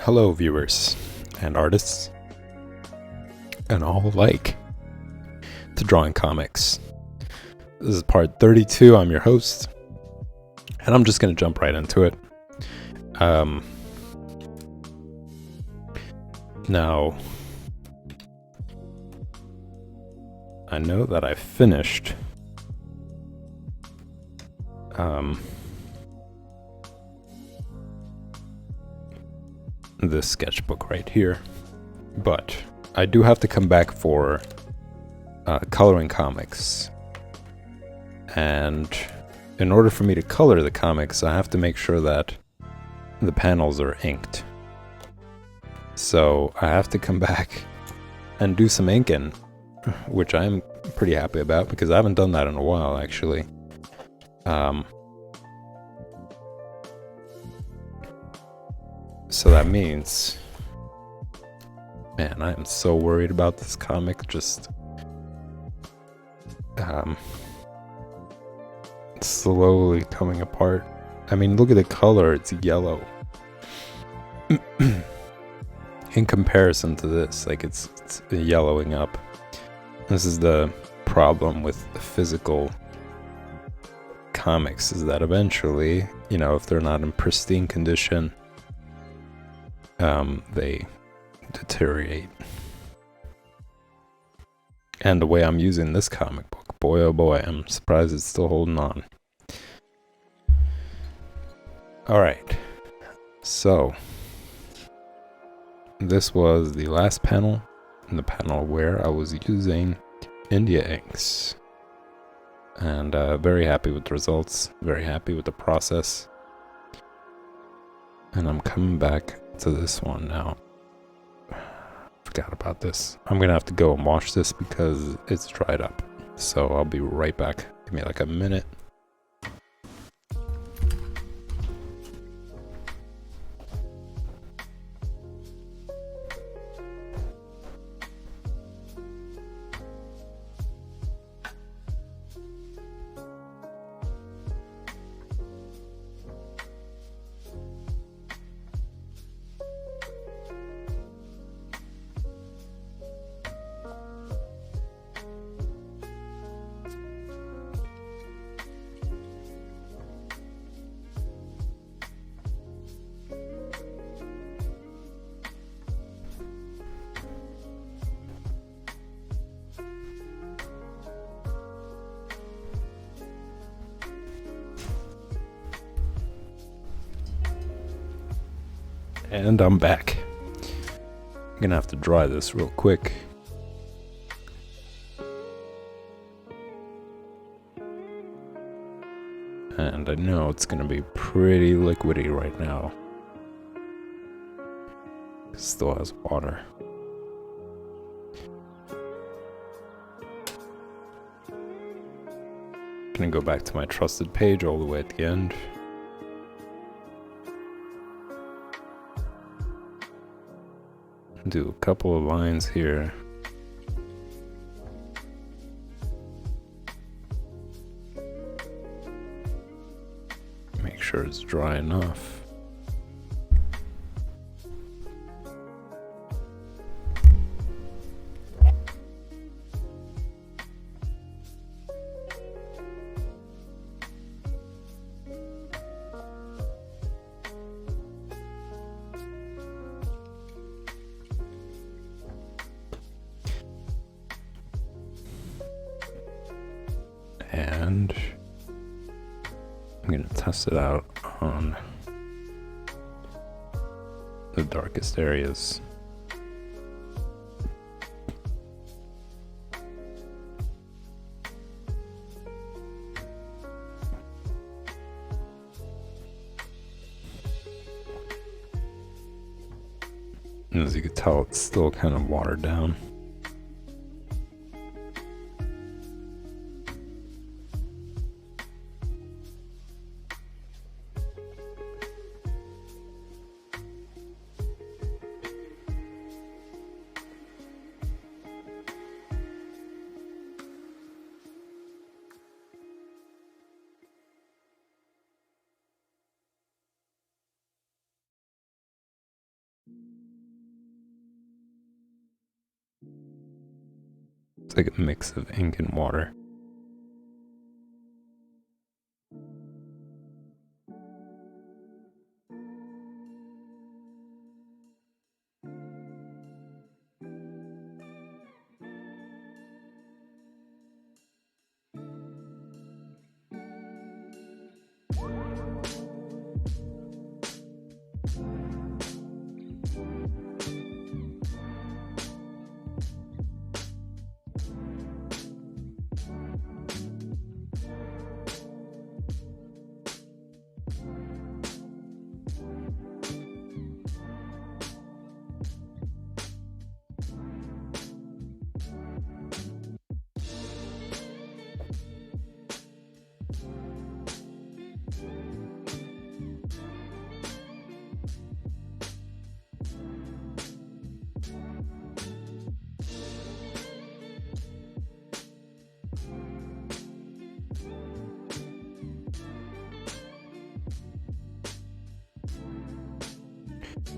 Hello, viewers and artists, and all alike, to Drawing Comics. This is part 32. I'm your host, and I'm just going to jump right into it. Now, I know that I finished this sketchbook right here, but I do have to come back for coloring comics, and in order for me to color the comics, I have to make sure that the panels are inked. So I have to come back and do some inking, which I'm pretty happy about because I haven't done that in a while, actually. So that means, man, I am so worried about this comic just slowly coming apart. I mean, look at the color, it's yellow. In comparison to this, like it's yellowing up. This is the problem with the physical comics, is that eventually, you know, if they're not in pristine condition, they deteriorate. And the way I'm using this comic book, boy oh boy, I'm surprised it's still holding on. Alright, so this was the last panel, in the panel where I was using India inks. And very happy with the results, very happy with the process. And I'm coming back to this one now. Forgot about this. I'm gonna have to go and wash this because it's dried up. So I'll be right back. Give me like a minute. And I'm back. I'm gonna have to dry this real quick. And I know it's gonna be pretty liquidy right now. It still has water. Gonna go back to my trusted page all the way at the end. Do a couple of lines here. Make sure it's dry enough. And I'm going to test it out on the darkest areas. And as you can tell, it's still kind of watered down. It's like a mix of ink and water.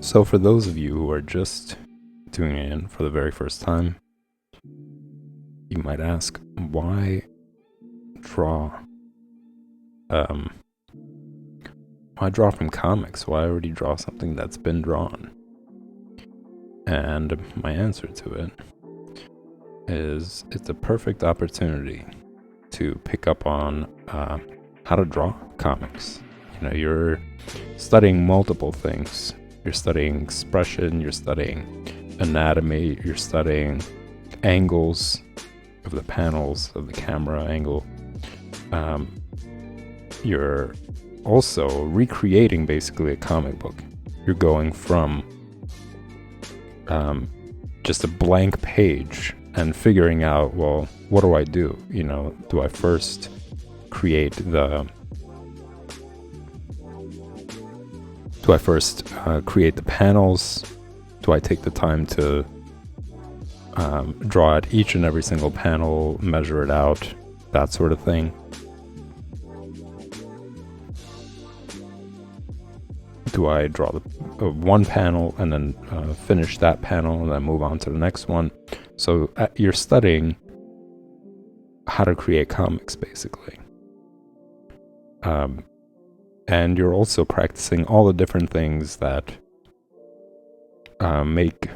So for those of you who are just tuning in for the very first time, you might ask, why draw? Why draw from comics? Why already draw something that's been drawn? And my answer to it is, it's a perfect opportunity to pick up on how to draw comics. You know, you're studying multiple things. You're studying expression, you're studying anatomy, you're studying angles of the panels, of the camera angle. You're also recreating basically a comic book. You're going from just a blank page and figuring out, well, what do I do? You know, do I first create the panels? Do I take the time to draw out each and every single panel, measure it out, that sort of thing? Do I draw the one panel and then finish that panel and then move on to the next one? So you're studying how to create comics, basically. And you're also practicing all the different things that make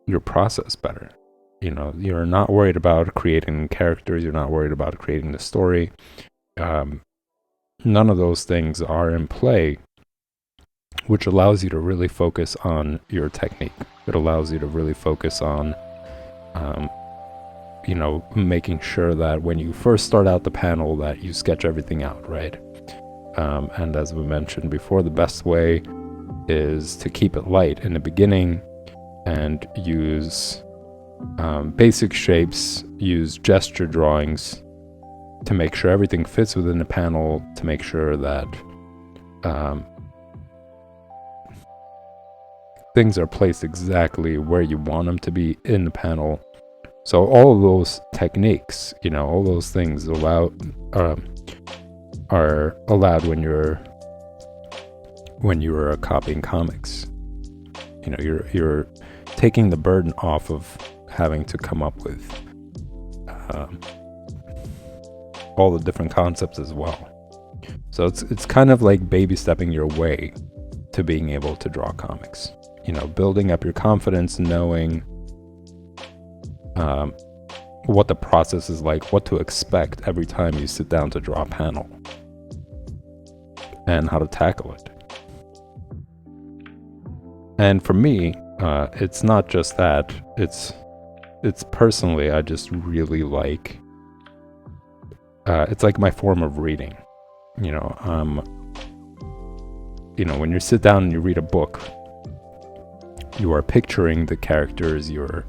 your process better. You know, you're not worried about creating characters. You're not worried about creating the story. None of those things are in play, which allows you to really focus on your technique. It allows you to really focus on, you know, making sure that when you first start out the panel that you sketch everything out, right? And as we mentioned before, the best way is to keep it light in the beginning and use basic shapes, use gesture drawings to make sure everything fits within the panel, to make sure that things are placed exactly where you want them to be in the panel. So all of those techniques, you know, all those things are allowed when you're copying comics. You know, you're taking the burden off of having to come up with all the different concepts as well. So it's kind of like baby stepping your way to being able to draw comics. You know, building up your confidence, knowing what the process is like, what to expect every time you sit down to draw a panel, and how to tackle it. And for me, it's not just that. It's personally, I just really like. It's like my form of reading. You know, when you sit down and you read a book, you are picturing the characters. You're,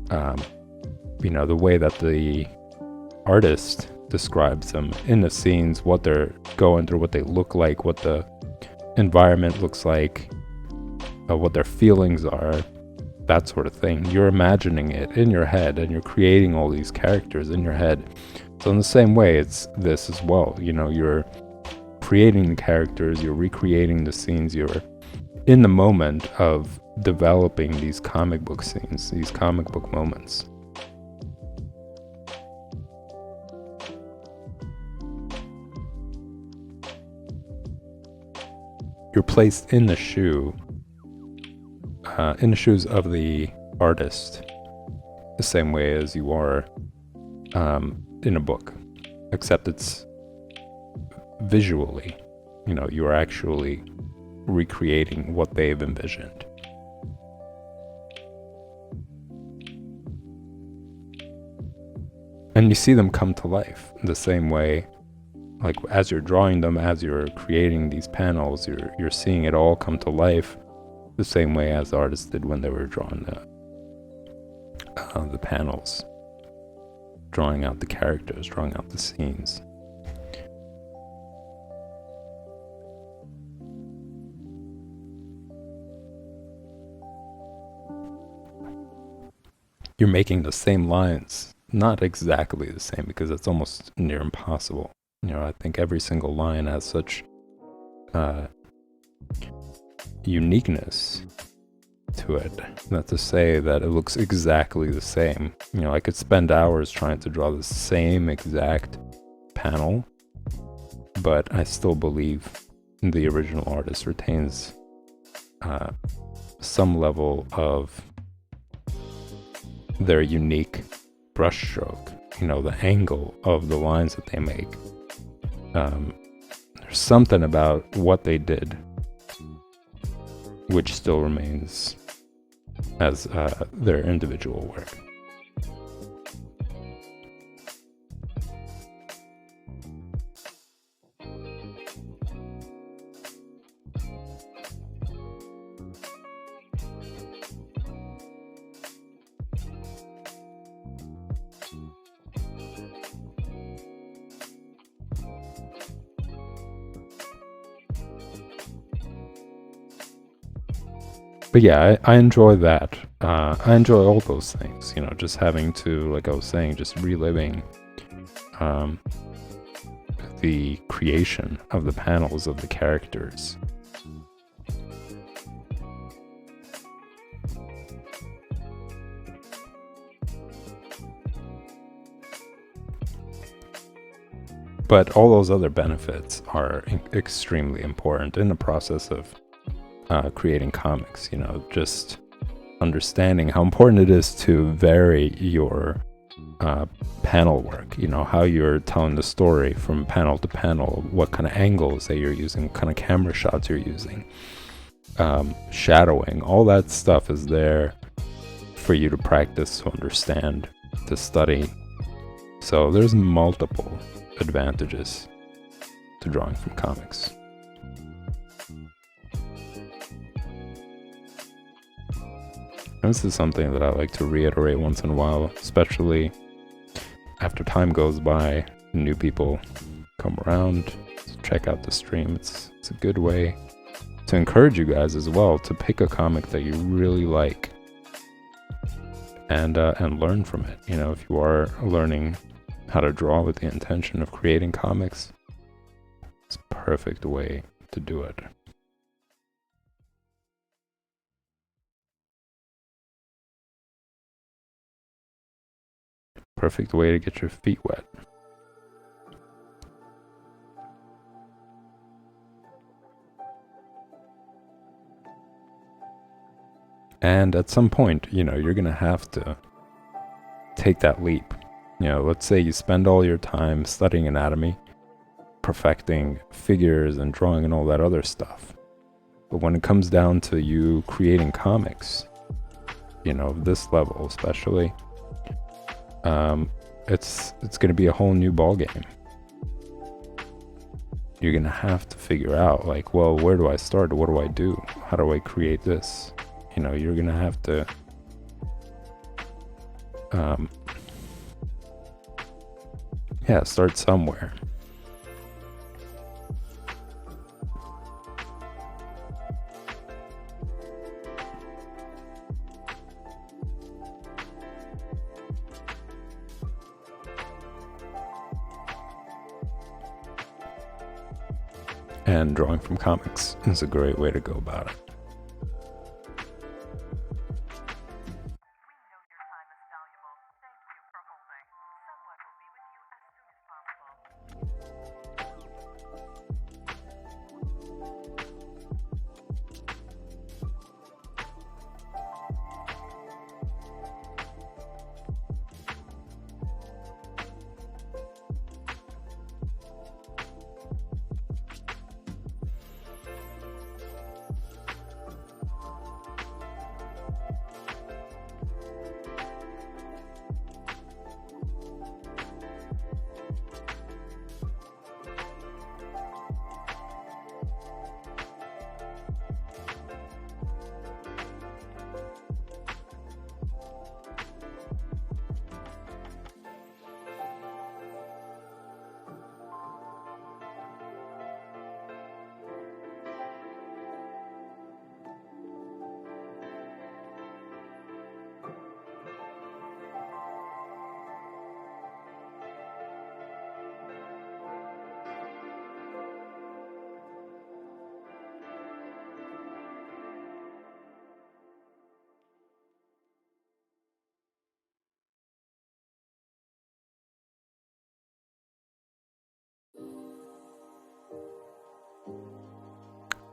the way that the artist describes them in the scenes, what they're going through, what they look like, what the environment looks like, what their feelings are, that sort of thing. You're imagining it in your head, and you're creating all these characters in your head. So in the same way, it's this as well. You know, you're creating the characters, you're recreating the scenes, you're in the moment of developing these comic book scenes, these comic book moments. you're placed in the shoes of the artist, the same way as you are in a book, except it's visually, you are actually recreating what they've envisioned. And you see them come to life the same way, like as you're drawing them, as you're creating these panels, you're seeing it all come to life the same way as the artists did when they were drawing the panels, drawing out the characters, drawing out the scenes. You're making the same lines, not exactly the same, because it's almost near impossible. I think every single line has such uniqueness to it, not to say that it looks exactly the same. I could spend hours trying to draw the same exact panel, but I still believe the original artist retains some level of their unique brushstroke, the angle of the lines that they make. There's something about what they did which still remains as their individual work. But yeah, I enjoy that. I enjoy all those things, just having to, like I was saying, just reliving the creation of the panels of the characters. But all those other benefits are extremely important in the process of creating comics, just understanding how important it is to vary your panel work, how you're telling the story from panel to panel, what kind of angles that you're using, what kind of camera shots you're using, shadowing, all that stuff is there for you to practice, to understand, to study. So there's multiple advantages to drawing from comics. And this is something that I like to reiterate once in a while, especially after time goes by, new people come around, check out the stream. It's a good way to encourage you guys as well to pick a comic that you really like and learn from it. If you are learning how to draw with the intention of creating comics, it's a perfect way to do it. Perfect way to get your feet wet. And at some point, you're going to have to take that leap. Let's say you spend all your time studying anatomy, perfecting figures and drawing and all that other stuff. But when it comes down to you creating comics, this level especially, it's going to be a whole new ballgame. You're going to have to figure out, like, well, where do I start? What do I do? How do I create this? You're going to have to start somewhere. And drawing from comics is a great way to go about it.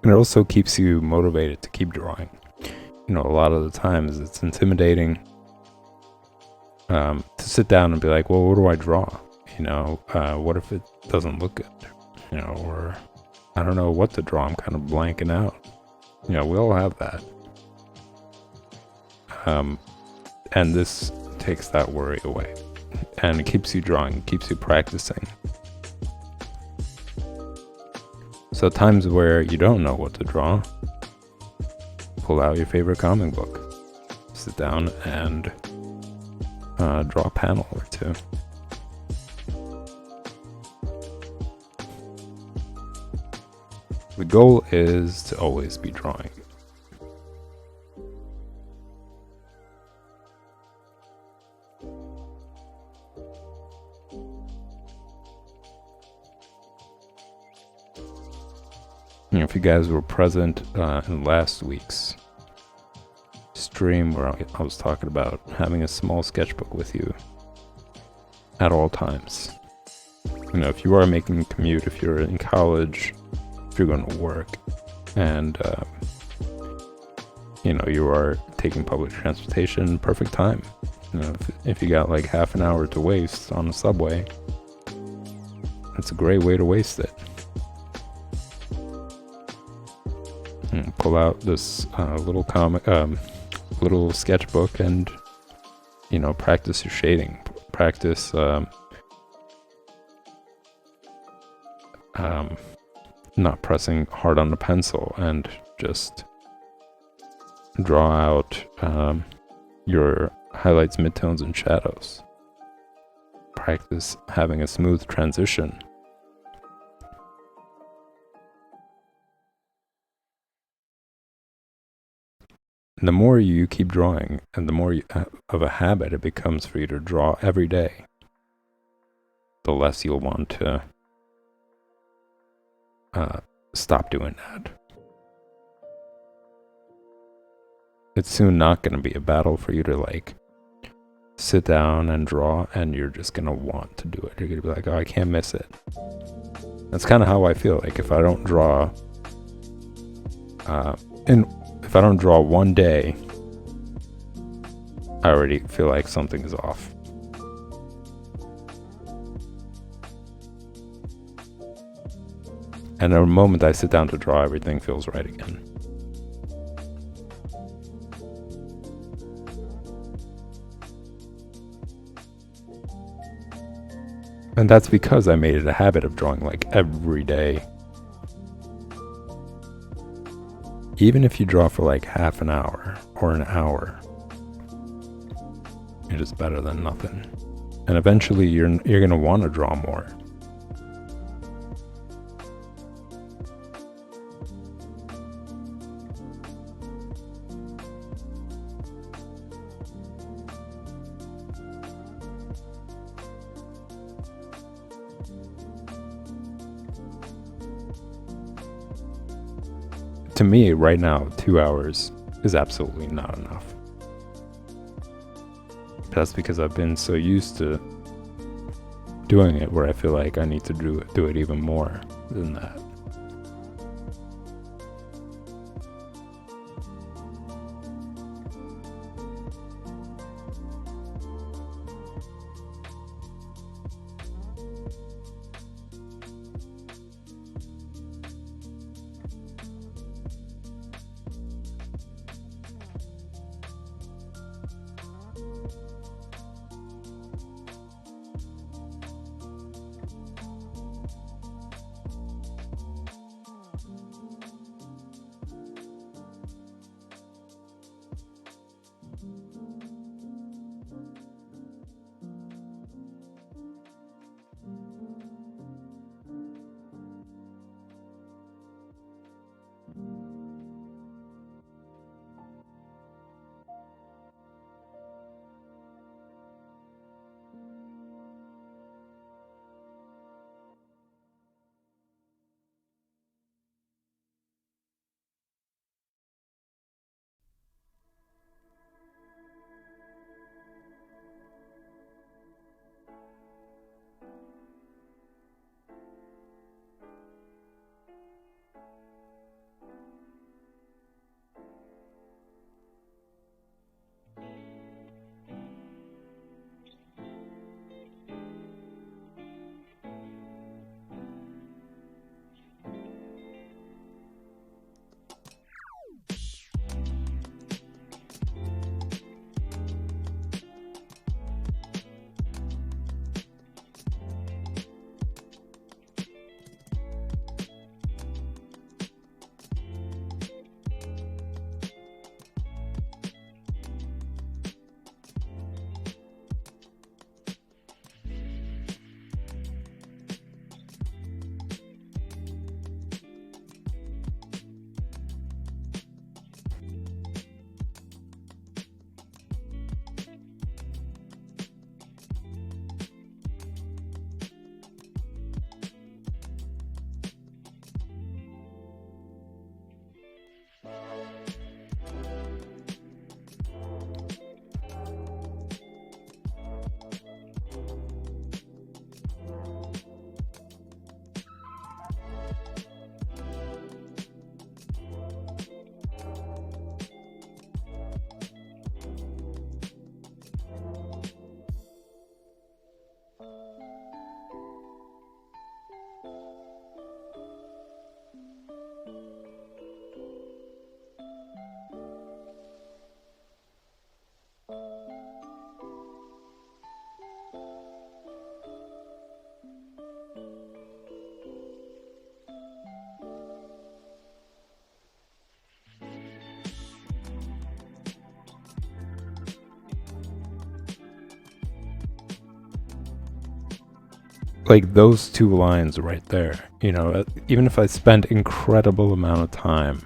And it also keeps you motivated to keep drawing. You know, a lot of the times it's intimidating to sit down and be like, well, what do I draw? You know, what if it doesn't look good? You know, or I don't know what to draw. I'm kind of blanking out. You know, we all have that. And this takes that worry away. And it keeps you drawing, keeps you practicing. So times where you don't know what to draw, pull out your favorite comic book. Sit down and draw a panel or two. The goal is to always be drawing. You know, if you guys were present in last week's stream where I was talking about having a small sketchbook with you at all times. You know, if you are making a commute, if you're in college, if you're going to work, and you know, you are taking public transportation, perfect time. You know, if you got like half an hour to waste on the subway, it's a great way to waste it. Pull out this little sketchbook and, you know, practice your shading. Practice not pressing hard on the pencil and just draw out your highlights, midtones, and shadows. Practice having a smooth transition. And the more you keep drawing, and the more of a habit it becomes for you to draw every day, the less you'll want to stop doing that. It's soon not going to be a battle for you to like sit down and draw, and you're just going to want to do it. You're going to be like, oh, I can't miss it. That's kind of how I feel. Like if I don't draw, if I don't draw one day, I already feel like something is off. And the moment I sit down to draw, everything feels right again. And that's because I made it a habit of drawing like every day. Even if you draw for like half an hour or an hour, it is better than nothing. And eventually you're going to want to draw more. To me, right now, 2 hours is absolutely not enough. That's because I've been so used to doing it where I feel like I need to do it even more than that. like those two lines right there, you know, even if I spend incredible amount of time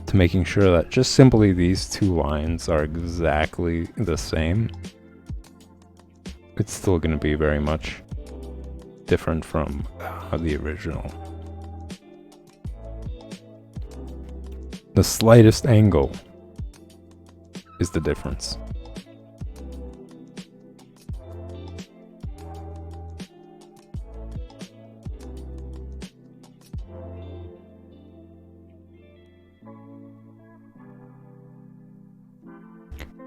to making sure that just simply these two lines are exactly the same, it's still going to be very much different from the original. The slightest angle is the difference.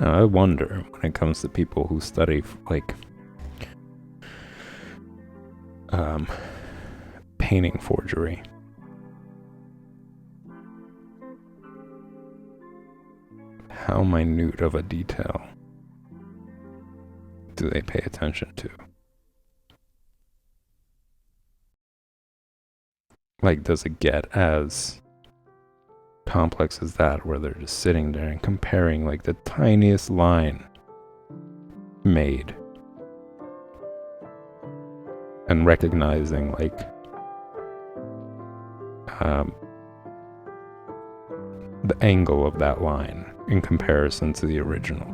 Now, I wonder when it comes to people who study like painting forgery. How minute of a detail do they pay attention to? Like, does it get as complex as that, where they're just sitting there and comparing like the tiniest line made and recognizing like the angle of that line in comparison to the original?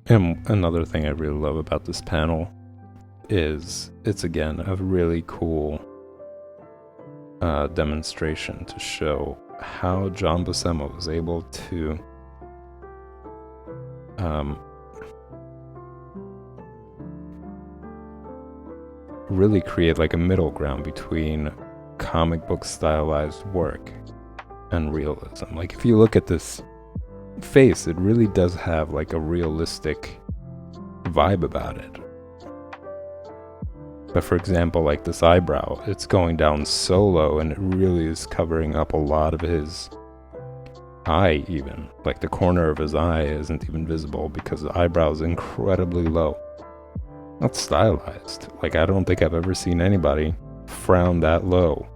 And another thing I really love about this panel is it's again a really cool demonstration to show how John Buscema was able to really create like a middle ground between comic book stylized work and realism. Like, if you look at this face, it really does have like a realistic vibe about it. But for example, like this eyebrow, it's going down so low and it really is covering up a lot of his eye even. Like the corner of his eye isn't even visible because the eyebrow is incredibly low. That's stylized. Like, I don't think I've ever seen anybody frown that low.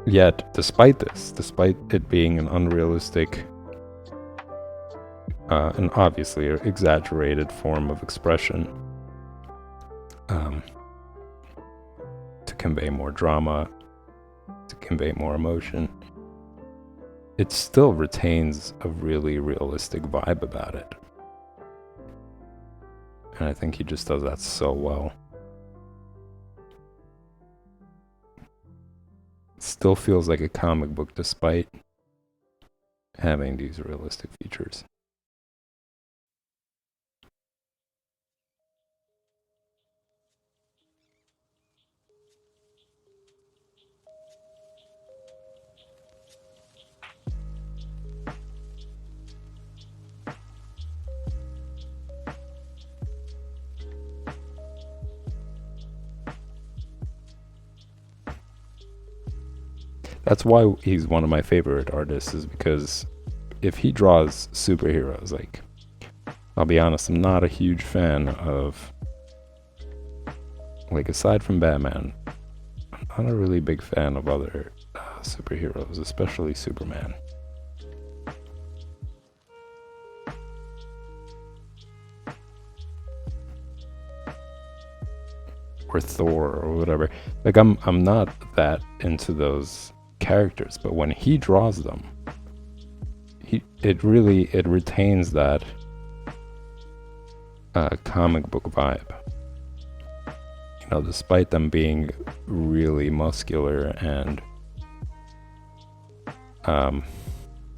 Yet, despite it being an unrealistic and obviously an exaggerated form of expression, to convey more drama, to convey more emotion, it still retains a really realistic vibe about it. And I think he just does that so well. It still feels like a comic book despite having these realistic features. That's why he's one of my favorite artists, is because if he draws superheroes, like, I'll be honest, I'm not a huge fan of, like, aside from Batman, I'm not a really big fan of other superheroes, especially Superman. or Thor or whatever. Like I'm not that into those characters, but when he draws them, it retains that comic book vibe. You know, despite them being really muscular and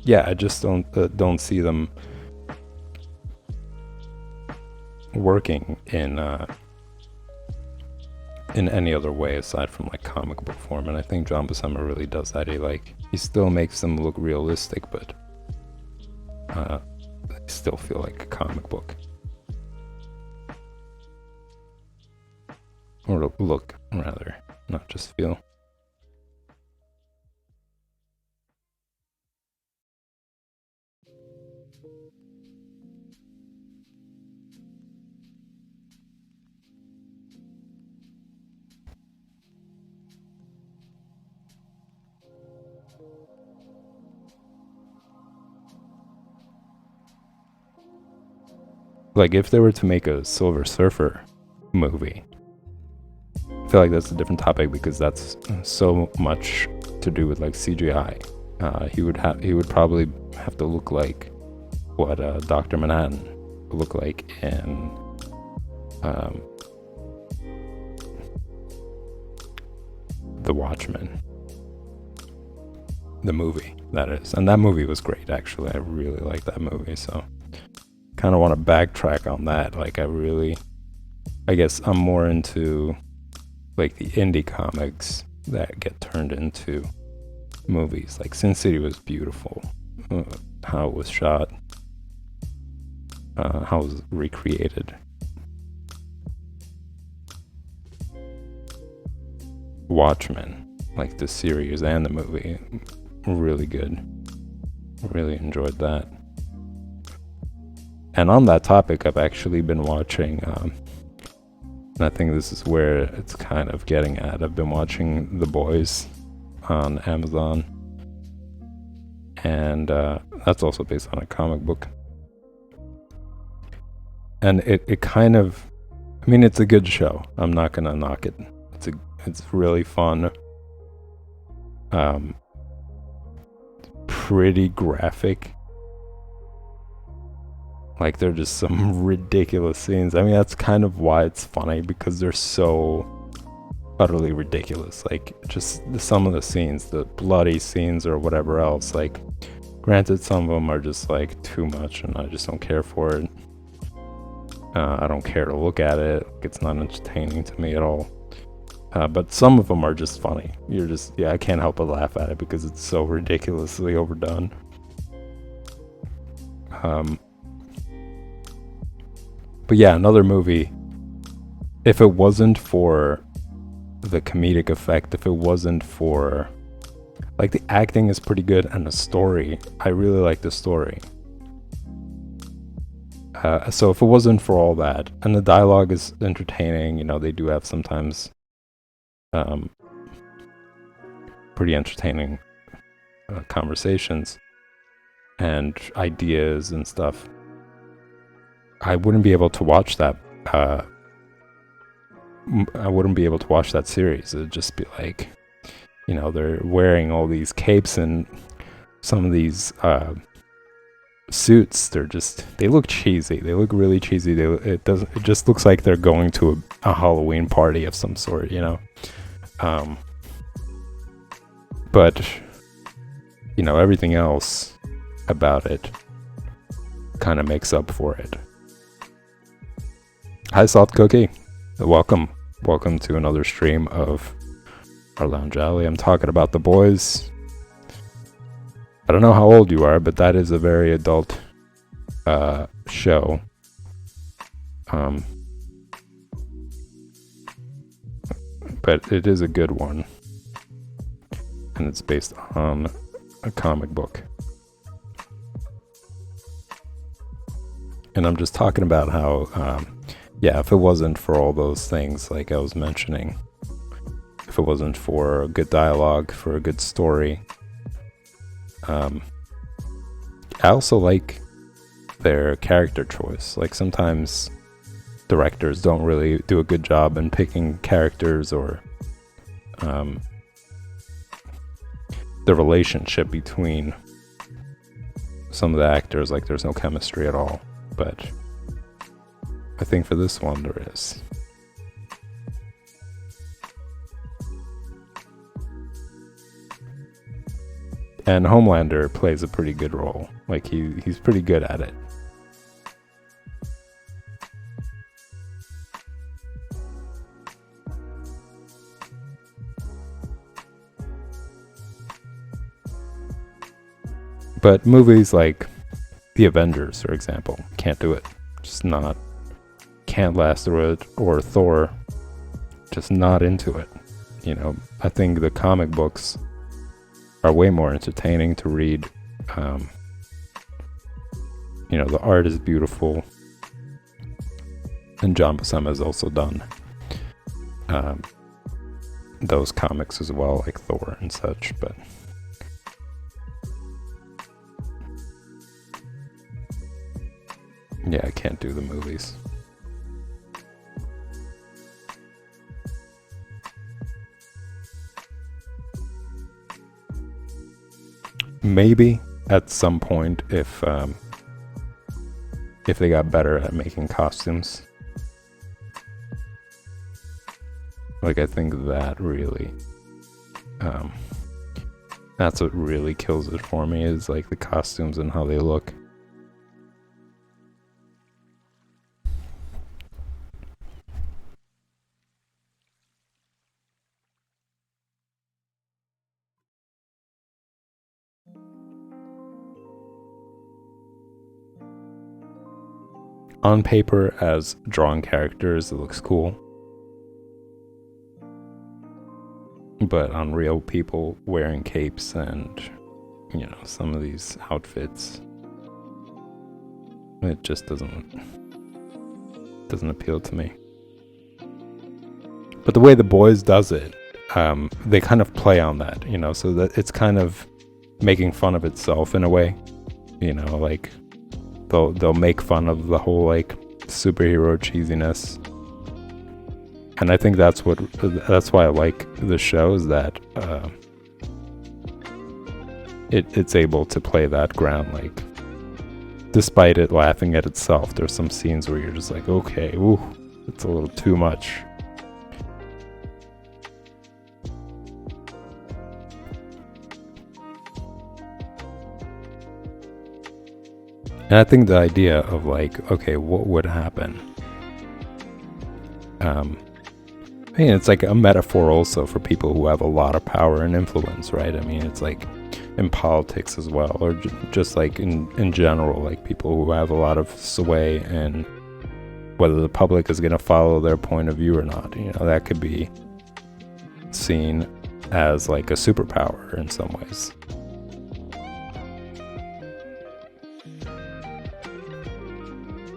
yeah, I just don't see them working in any other way aside from like comic book form. And I think John Buscema really does that. He still makes them look realistic, but they still feel like a comic book. Or look, rather, not just feel. Like, if they were to make a Silver Surfer movie, I feel like that's a different topic because that's so much to do with like CGI. He would probably have to look like what Dr. Manhattan would look like in The Watchmen, the movie, that is. And that movie was great, actually. I really liked that movie, so kind of want to backtrack on that. Like, I guess I'm more into like the indie comics that get turned into movies. Like Sin City was beautiful, how it was shot, how it was recreated. Watchmen, like the series and the movie, really good. Really enjoyed that. And on that topic, I've actually been watching, and I think this is where it's kind of getting at. I've been watching The Boys on Amazon, and that's also based on a comic book. And it kind of, I mean, it's a good show. I'm not gonna knock it. It's really fun. Pretty graphic. Like, there are just some ridiculous scenes. I mean, that's kind of why it's funny, because they're so utterly ridiculous. Like, just some of the scenes, the bloody scenes or whatever else. Like, granted, some of them are just like too much, and I just don't care for it. I don't care to look at it. It's not entertaining to me at all. But some of them are just funny. I can't help but laugh at it because it's so ridiculously overdone. But yeah, another movie, if it wasn't for the comedic effect, if it wasn't for, like, the acting is pretty good, and the story, I really like the story. So if it wasn't for all that, and the dialogue is entertaining, you know, they do have sometimes pretty entertaining conversations and ideas and stuff, I wouldn't be able to watch that. I wouldn't be able to watch that series. It'd just be like, you know, they're wearing all these capes and some of these suits. They look cheesy. They look really cheesy. It just looks like they're going to a Halloween party of some sort, you know. But you know, everything else about it kind of makes up for it. Hi, Salt Cookie. Welcome to another stream of our Lounge Alley. I'm talking about The Boys. I don't know how old you are, but that is a very adult show. But it is a good one, and it's based on a comic book. And I'm just talking about how, yeah, if it wasn't for all those things, like I was mentioning, if it wasn't for good dialogue, for a good story, I also like their character choice. Like, sometimes directors don't really do a good job in picking characters or the relationship between some of the actors. Like, there's no chemistry at all, but I think for this one there is. And Homelander plays a pretty good role. Like, he's pretty good at it. But movies like The Avengers, for example, can't do it. Just not. Can't last through it. Or Thor, just not into it. You know, I think the comic books are way more entertaining to read. You know, the art is beautiful. And John Buscema has also done those comics as well, like Thor and such, but yeah, I can't do the movies. Maybe at some point if they got better at making costumes. Like, I think that really that's what really kills it for me, is like the costumes and how they look. On paper, as drawn characters, it looks cool. But on real people wearing capes and, you know, some of these outfits, it just doesn't appeal to me. But the way The Boys does it, they kind of play on that, you know, so that it's kind of making fun of itself in a way, you know, like they'll make fun of the whole like superhero cheesiness. And I think that's why I like the show, is that it's able to play that ground. Like, despite it laughing at itself, there's some scenes where you're just like, okay, ooh, it's a little too much. And I think the idea of like, okay, what would happen? I mean, it's like a metaphor also for people who have a lot of power and influence, right? I mean, it's like in politics as well, or just like in general, like people who have a lot of sway and whether the public is going to follow their point of view or not. You know, that could be seen as like a superpower in some ways.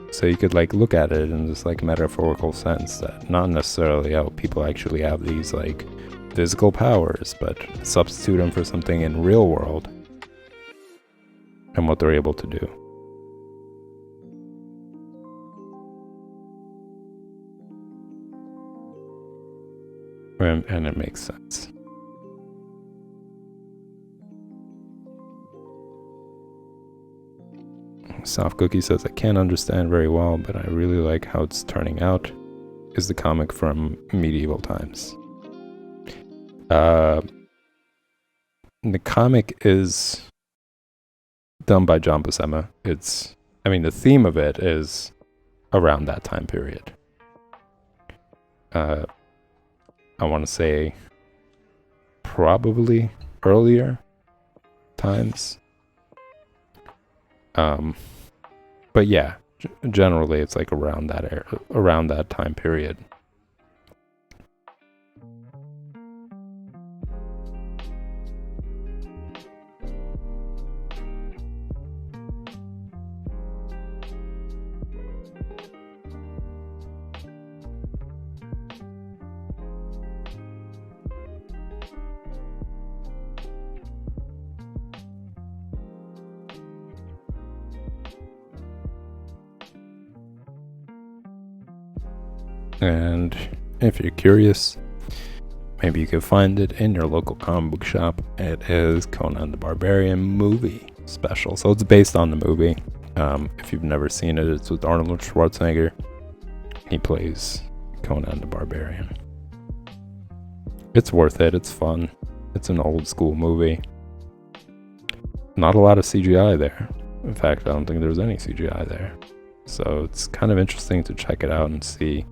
So you could like look at it in this like metaphorical sense, that not necessarily how people actually have these like physical powers, but substitute them for something in real world and what they're able to do. And it makes sense. Soft Cookie says, I can't understand very well, but I really like how it's turning out. Is the comic from medieval times? The comic is done by John Buscema. The theme of it is around that time period. I want to say probably earlier times. But yeah, generally it's like around that time period. And if you're curious, maybe you can find it in your local comic book shop. It is Conan the Barbarian movie special. So it's based on the movie. If you've never seen it, it's with Arnold Schwarzenegger. He plays Conan the Barbarian. It's worth it. It's fun. It's an old school movie. Not a lot of CGI there. In fact, I don't think there's any CGI there. So it's kind of interesting to check it out and see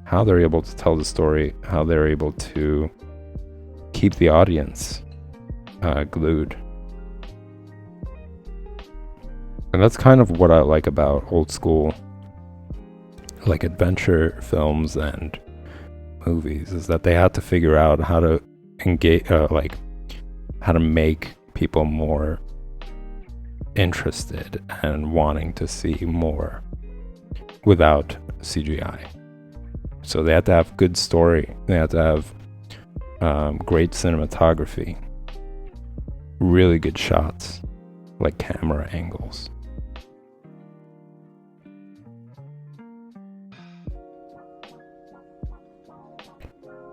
how they're able to tell the story, how they're able to keep the audience glued. And that's kind of what I like about old school, like adventure films and movies, is that they had to figure out how to engage, how to make people more interested and wanting to see more without CGI. So they had to have good story. They had to have great cinematography, really good shots, like camera angles.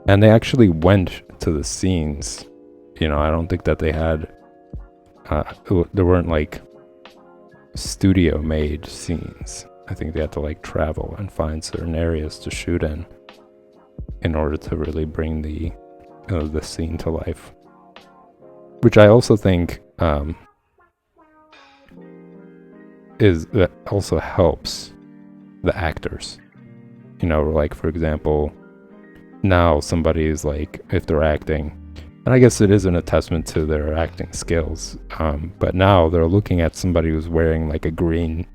And they actually went to the scenes. You know, I don't think that they had, there weren't like studio made scenes. I think they had to like travel and find certain areas to shoot in order to really bring the scene to life. Which I also think that also helps the actors. You know, like for example, now somebody is like, if they're acting, and I guess it isn't a testament to their acting skills, but now they're looking at somebody who's wearing like a green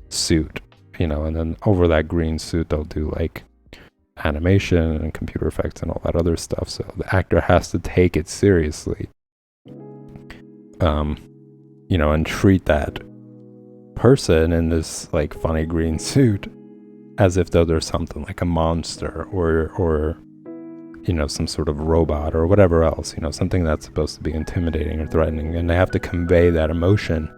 suit, you know, and then over that green suit they'll do like animation and computer effects and all that other stuff. So the actor has to take it seriously, you know, and treat that person in this like funny green suit as if though there's something like a monster or you know, some sort of robot or whatever else, you know, something that's supposed to be intimidating or threatening, and they have to convey that emotion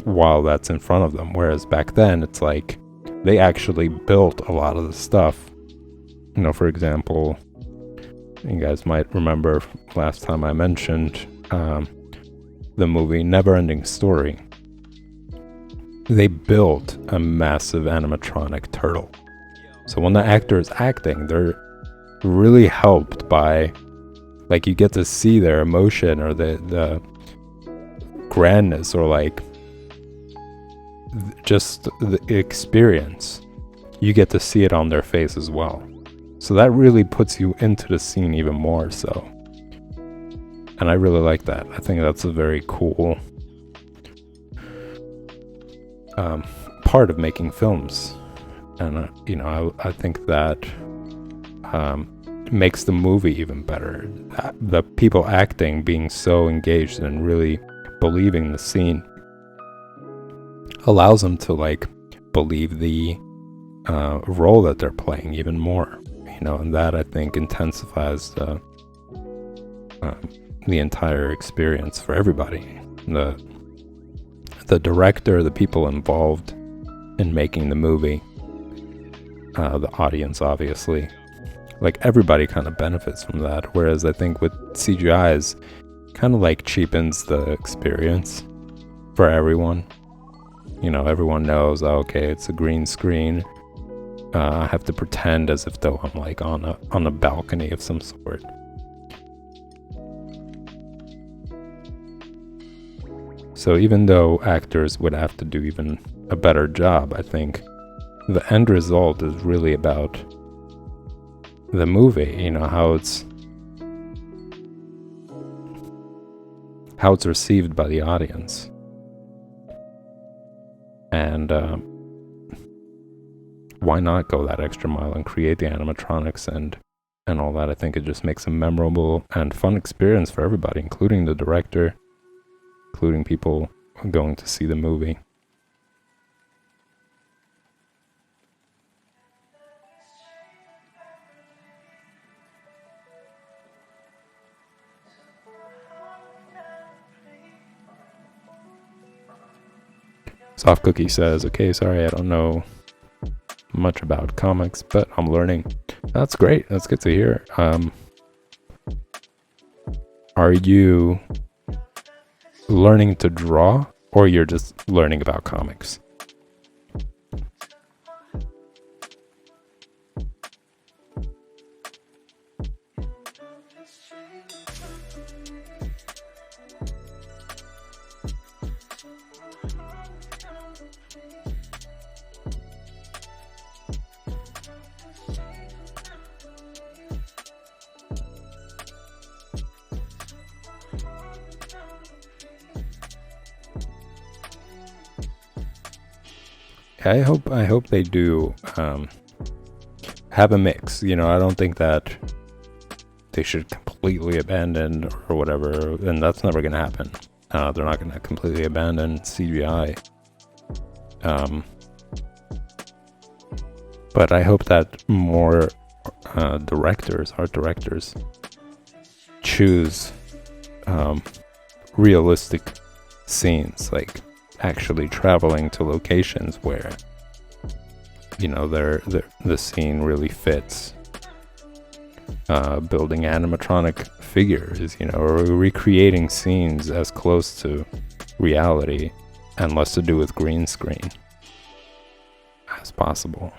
while that's in front of them. Whereas back then it's like they actually built a lot of the stuff. You know, for example, you guys might remember last time I mentioned the movie Neverending Story. They built a massive animatronic turtle. So when the actor is acting, they're really helped by, like, you get to see their emotion or the grandness or like just the experience. You get to see it on their face as well. So that really puts you into the scene even more so. And I really like that. I think that's a very cool part of making films. And, you know, I think that makes the movie even better. The people acting being so engaged and really believing the scene allows them to, like, believe the role that they're playing even more. You know, and that, I think, intensifies the entire experience for everybody. The director, the people involved in making the movie, the audience, obviously, like everybody kind of benefits from that. Whereas I think with CGIs, kind of like cheapens the experience for everyone. You know, everyone knows, oh, okay, it's a green screen. I have to pretend as if though I'm like on a balcony of some sort. So even though actors would have to do even a better job, I think the end result is really about the movie, you know, how it's received by the audience. And why not go that extra mile and create the animatronics and all that? I think it just makes a memorable and fun experience for everybody, including the director, including people going to see the movie. Soft Cookie says, okay, sorry, I don't know much about comics, but I'm learning. That's great. That's good to hear. Are you learning to draw, or you're just learning about comics? I hope they do have a mix. You know, I don't think that they should completely abandon or whatever, and that's never gonna happen. They're not gonna completely abandon CGI. But I hope that more art directors, choose realistic scenes, like actually traveling to locations where, you know, the scene really fits. Building animatronic figures, you know, or recreating scenes as close to reality and less to do with green screen as possible.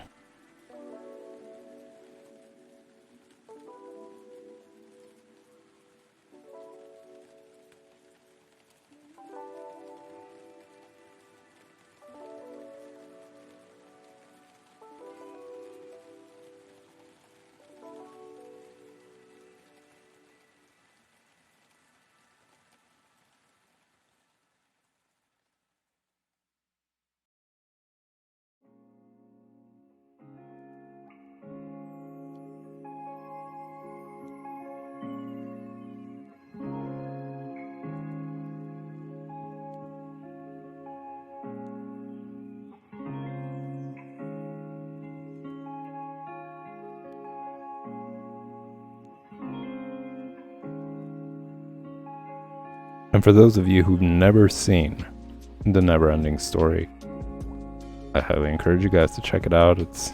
And for those of you who've never seen The Neverending Story, I highly encourage you guys to check it out. It's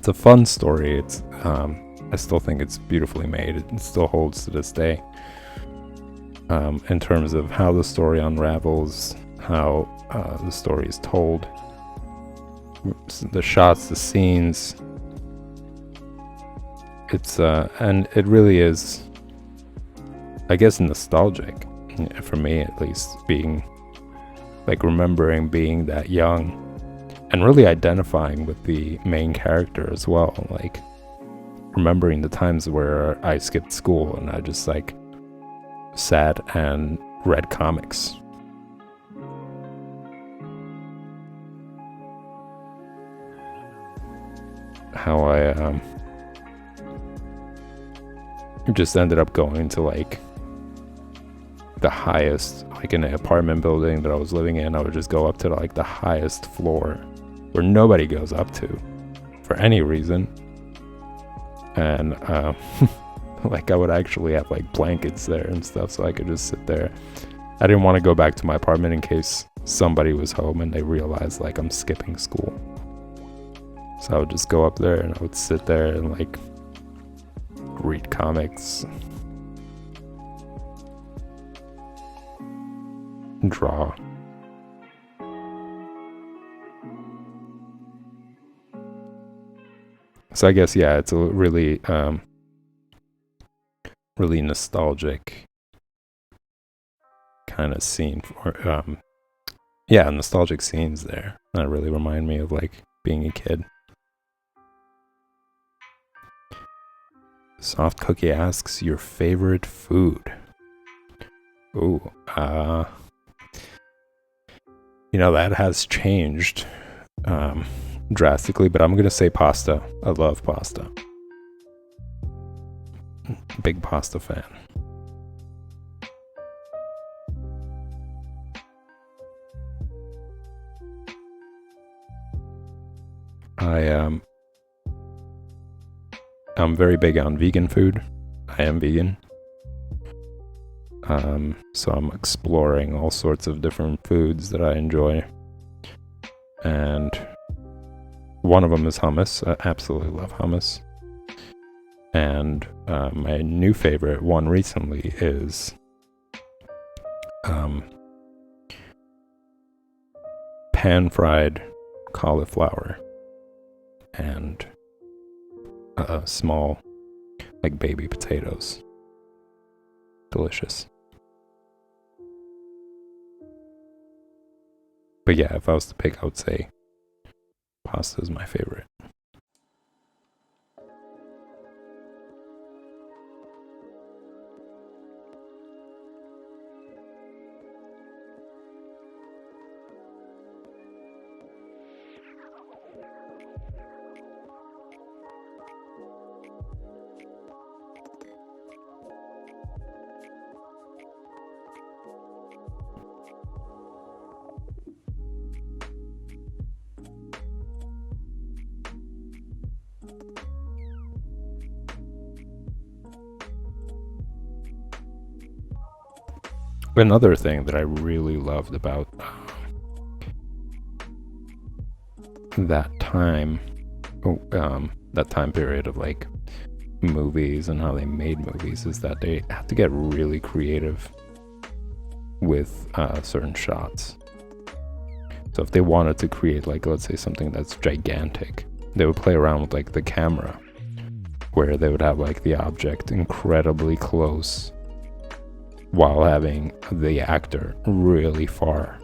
a fun story. It's I still think it's beautifully made. It still holds to this day. In terms of how the story unravels, how the story is told, the shots, the scenes. It's and it really is, I guess, nostalgic for me, at least, being like remembering being that young and really identifying with the main character as well, like remembering the times where I skipped school and I just like sat and read comics. How I just ended up going to like the highest, like in an apartment building that I was living in, I would just go up to like the highest floor where nobody goes up to for any reason. And like I would actually have like blankets there and stuff so I could just sit there. I didn't want to go back to my apartment in case somebody was home and they realized like I'm skipping school. So I would just go up there and I would sit there and like read comics, draw. So I guess, yeah, it's a really really nostalgic kind of scene for nostalgic scenes there that really remind me of like being a kid. Soft Cookie asks your favorite food. Ooh, you know, that has changed drastically, but I'm gonna say pasta. I love pasta. Big pasta fan. I'm very big on vegan food. I am vegan. So I'm exploring all sorts of different foods that I enjoy. And One of them is hummus. I absolutely love hummus. And my new favorite one recently is pan-fried cauliflower and small, like, baby potatoes. Delicious. But yeah, if I was to pick, I would say pasta is my favorite. Another thing that I really loved about that time period of like movies and how they made movies is that they had to get really creative with certain shots. So if they wanted to create, like, let's say something that's gigantic, they would play around with like the camera, where they would have like the object incredibly close while having the actor really far,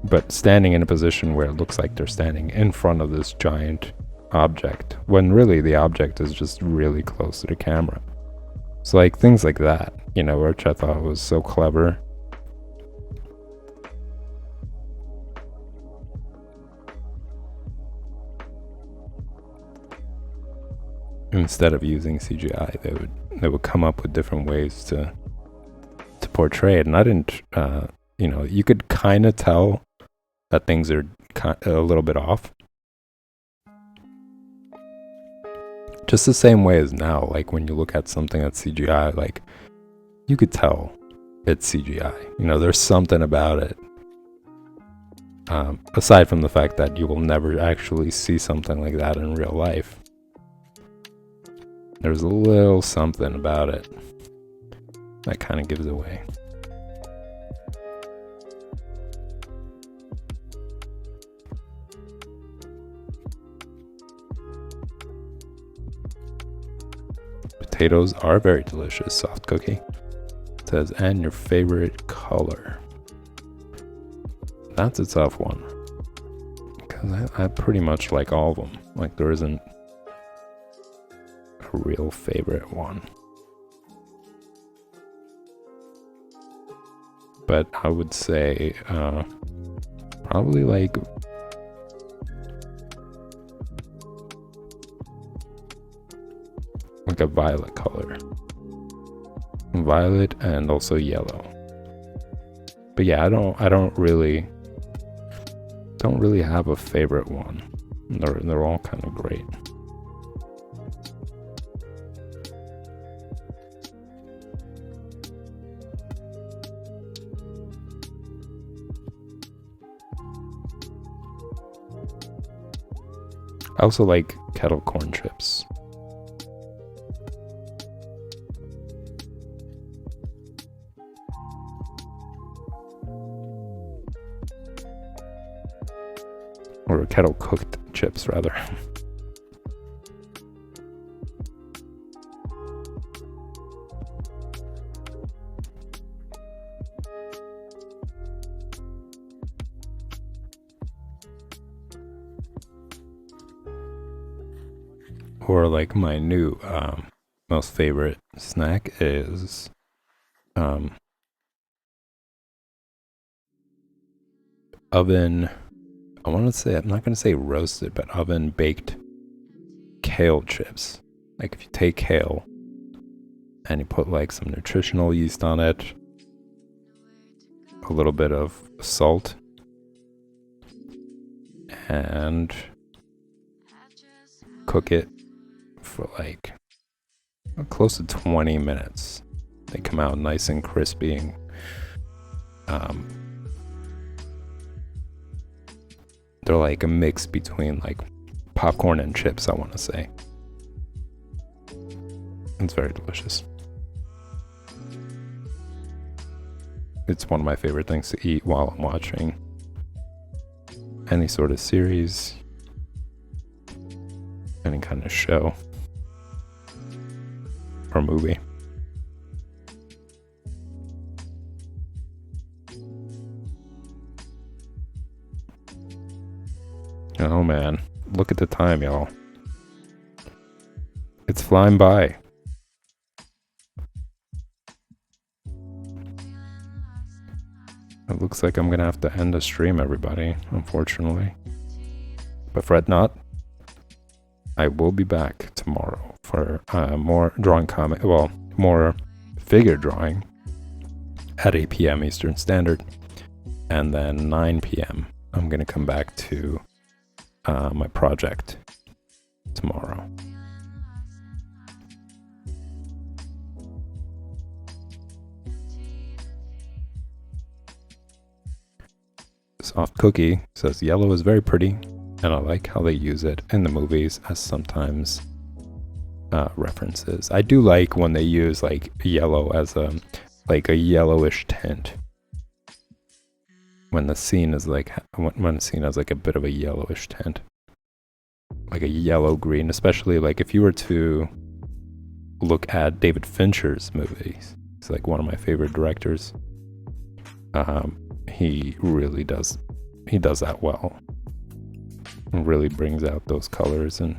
but standing in a position where it looks like they're standing in front of this giant object, when really the object is just really close to the camera. So like things like that, you know, which I thought was so clever. Instead of using CGI, they would come up with different ways to portray it. And I didn't, you know, you could kind of tell that things are a little bit off. Just the same way as now, like when you look at something that's CGI, like you could tell it's CGI. You know, there's something about it. Aside from the fact that you will never actually see something like that in real life. There's a little something about it that kind of gives away. Potatoes are very delicious. Soft cookie. It says, and your favorite color. That's a tough one, because I pretty much like all of them. Like, there isn't a real favorite one, but I would say probably like a violet color, violet and also yellow. But yeah, I don't really have a favorite one. They're all kind of great. I also like kettle corn chips. Or kettle cooked chips, rather. Or like my new most favorite snack is oven, I want to say, I'm not going to say roasted, but oven baked kale chips. Like if you take kale and you put like some nutritional yeast on it, a little bit of salt, and cook it for like close to 20 minutes. They come out nice and crispy. They're like a mix between like popcorn and chips, I want to say. It's very delicious. It's one of my favorite things to eat while I'm watching any sort of series, any kind of show or movie. Oh man, look at the time, y'all. It's flying by. It looks like I'm gonna have to end the stream, everybody, unfortunately. But fret not. I will be back tomorrow for more drawing comic, well, more figure drawing at 8 p.m. Eastern Standard. And then 9 p.m. I'm gonna come back to my project tomorrow. Soft Cookie says yellow is very pretty, and I like how they use it in the movies as sometimes references. I do like when they use like yellow as a yellowish tint. When the scene is like when the scene has like a bit of a yellowish tint, like a yellow green, especially like if you were to look at David Fincher's movies. He's like one of my favorite directors. He really does that well. And really brings out those colors and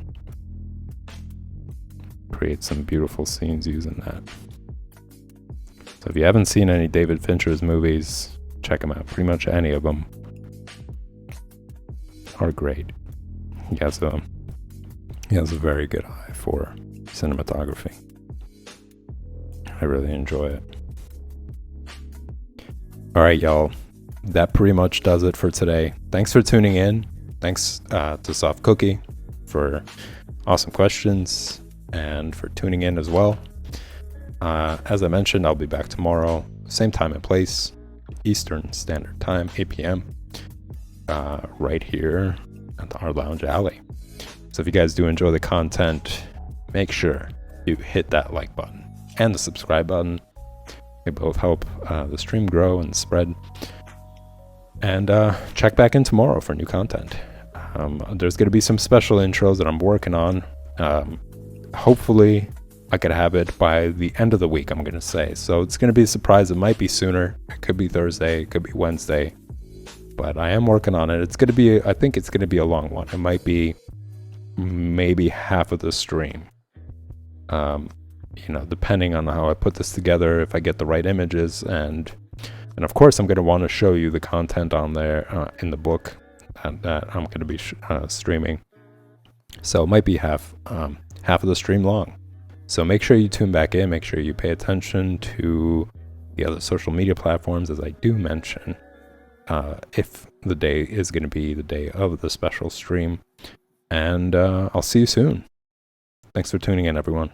creates some beautiful scenes using that. So if you haven't seen any David Fincher's movies, check them out. Pretty much any of them are great. He has a very good eye for cinematography. I really enjoy it. All right, y'all. That pretty much does it for today. Thanks for tuning in. Thanks to Soft Cookie for awesome questions and for tuning in as well. As I mentioned, I'll be back tomorrow, same time and place, Eastern Standard Time, 8 p.m. Right here at our Lounge Alley. So if you guys do enjoy the content, make sure you hit that like button and the subscribe button. They both help the stream grow and spread. And check back in tomorrow for new content. There's going to be some special intros that I'm working on. Hopefully, I could have it by the end of the week, I'm going to say. So it's going to be a surprise. It might be sooner. It could be Thursday. It could be Wednesday. But I am working on it. It's going to be, I think it's going to be a long one. It might be maybe half of the stream. Depending on how I put this together, if I get the right images, and of course I'm going to want to show you the content on there in the book that I'm going to be streaming. So it might be half of the stream long. So make sure you tune back in. Make sure you pay attention to the other social media platforms, as I do mention, if the day is going to be the day of the special stream. And I'll see you soon. Thanks for tuning in, everyone.